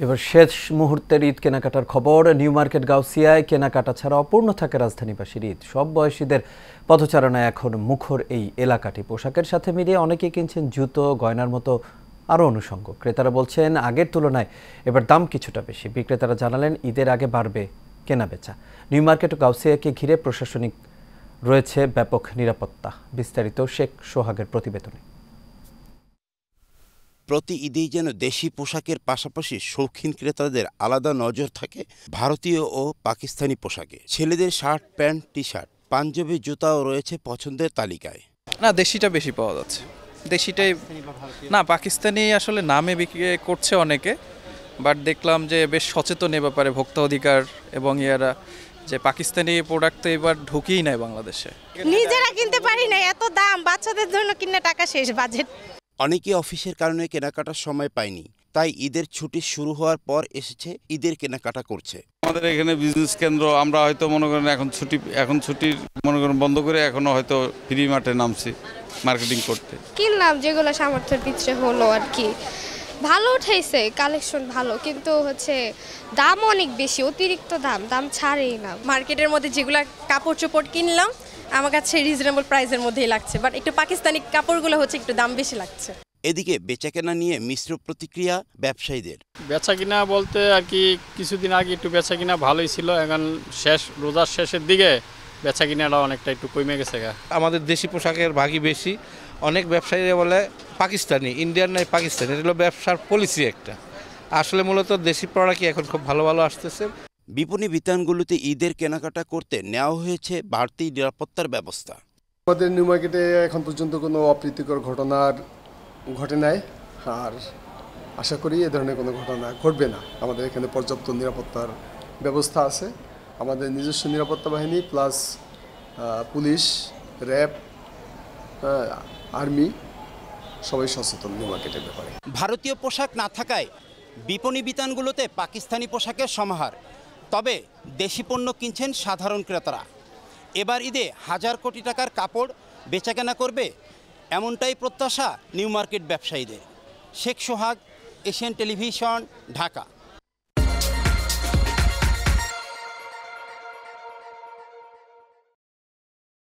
এবার শেষ মুহূর্তের ঈদ কেনাকাটার খবর। নিউ মার্কেট গাউসিয়ায় কেনাকাটা ছাড়া অপূর্ণ থাকে রাজধানীবাসীর ঈদ। সব বয়সীদের পথচারণায় এখন মুখর এই এলাকাটি। পোশাকের সাথে মিলিয়ে অনেকেই কিনছেন জুতো, গয়নার মতো আরও অনুষঙ্গ। ক্রেতারা বলছেন আগের তুলনায় এবার দাম কিছুটা বেশি। বিক্রেতারা জানালেন ঈদের আগে বাড়বে কেনাবেচা। নিউ মার্কেট ও গাউসিয়াকে ঘিরে প্রশাসনিক রয়েছে ব্যাপক নিরাপত্তা। বিস্তারিত শেখ সোহাগের প্রতিবেদনে। প্রতি ঈদেই যেন দেশি পোশাকের পাশাপাশি শৌখিন ক্রেতাদের আলাদা নজর থাকে ভারতীয় ও পাকিস্তানি পোশাকে। ছেলেদের shirt, pant, T shirt, panjabi, জুতাও রয়েছে পছন্দের তালিকায়। না, দেশিটা বেশি পাওয়া যাচ্ছে। দেশিটাই না, পাকিস্তানি আসলে নামে বিক্রি করছে অনেকে, বাট দেখলাম যে বেশ সচেতন এ ব্যাপারে ভোক্তা অধিকার এবং ইয়ারা, যে পাকিস্তানি প্রোডাক্ট তো এবার ঢুকিয়েই নাই বাংলাদেশে। নিজেরা কিনতে পারি না, এত দাম, বাচ্চাদের জন্য কিনে টাকা শেষ, বাজেট। অনেকে অফিসের কারণে কেনাকাটার সময় পায়নি, তাই ঈদের ছুটি শুরু হওয়ার পর এসেছে ঈদের কেনাকাটা করছে। আমাদের এখানে বিজনেস কেন্দ্র, আমরা হয়তো মনে করেন এখন ছুটির মনে করেন বন্ধ করে এখনো হয়তো ফ্রি মার্টে নামছি মার্কেটিং করতে। কিনলাম যেগুলো সামর্থ্যের পিছনে হলো আর কি। ভালো উঠাইছে, কালেকশন ভালো, কিন্তু দাম অনেক বেশি, অতিরিক্ত দাম ছাড়েই না। মার্কেটের মধ্যে যেগুলো কাপড় চোপড় কিনলাম আমার কাছে রিজনেবল প্রাইসের মধ্যেই লাগছে, বাট একটু পাকিস্তানি কাপড়গুলো একটু দাম বেশি লাগছে। এদিকে বেচাকেনা নিয়ে মিশ্র প্রতিক্রিয়া ব্যবসায়ীদের। বেচা কিনা বলতে আর কি কিছুদিন আগে একটু বেচা কিনা ভালোই ছিল, এখন রোজার শেষের দিকে বেচা কিনাটা অনেকটা একটু কমে গেছে। আমাদের দেশি পোশাকের ভাগই বেশি। অনেক ব্যবসায়ীরা বলে পাকিস্তানি, ইন্ডিয়ান নাই পাকিস্তানি, এটা হলো ব্যবসার পলিসি একটা। আসলে মূলত দেশি প্রোডাক্টই এখন খুব ভালো ভালো আসতেছে। বিপণী বিতানগুলোতে ঈদের কেনাকাটা করতে নেওয়া হয়েছে বাড়তি নিরাপত্তার ব্যবস্থা। আমাদের নিউ মার্কেটে এখন পর্যন্ত কোনো অপ্রীতিকর ঘটে নাই, আর আশা করি এ ধরনের কোনো ঘটনা ঘটবে না। আমাদের এখানে পর্যাপ্ত নিরাপত্তার ব্যবস্থা আছে। আমাদের নিজস্ব নিরাপত্তা বাহিনী প্লাস পুলিশ, র্যাব, আর্মি সবাই সচেতন নিউ মার্কেটের ব্যাপারে। ভারতীয় পোশাক না থাকায় বিপণী বিতানগুলোতে পাকিস্তানি পোশাকের সমাহার। তবে দেশি পণ্য কিনছেন সাধারণ ক্রেতারা। এবার ঈদে হাজার কোটি টাকার কাপড় বেচাকেনা করবে, এমনটাই প্রত্যাশা নিউ মার্কেট ব্যবসায়ীদের। শেখ সোহাগ, এশিয়ান টেলিভিশন, ঢাকা।